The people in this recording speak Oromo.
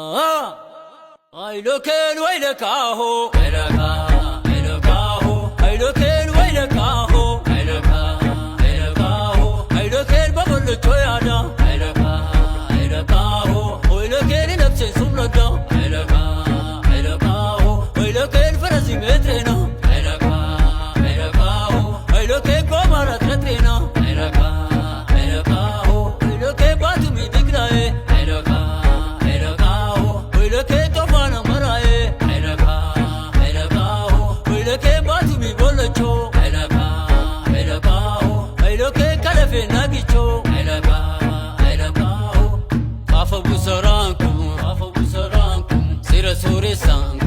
I look at way the caho, I look I look at way the caho, I look at bubble the toyada, I look we look at it up since some blood down, I look at for a symmetrino, I look at Gomara Tratrino, I look at Batumi Digrae, we look at Tofana Marae, we look at Batumi Bolacho, I look at Calafe Nagicho, Afa Busarankum, Sira Surisan.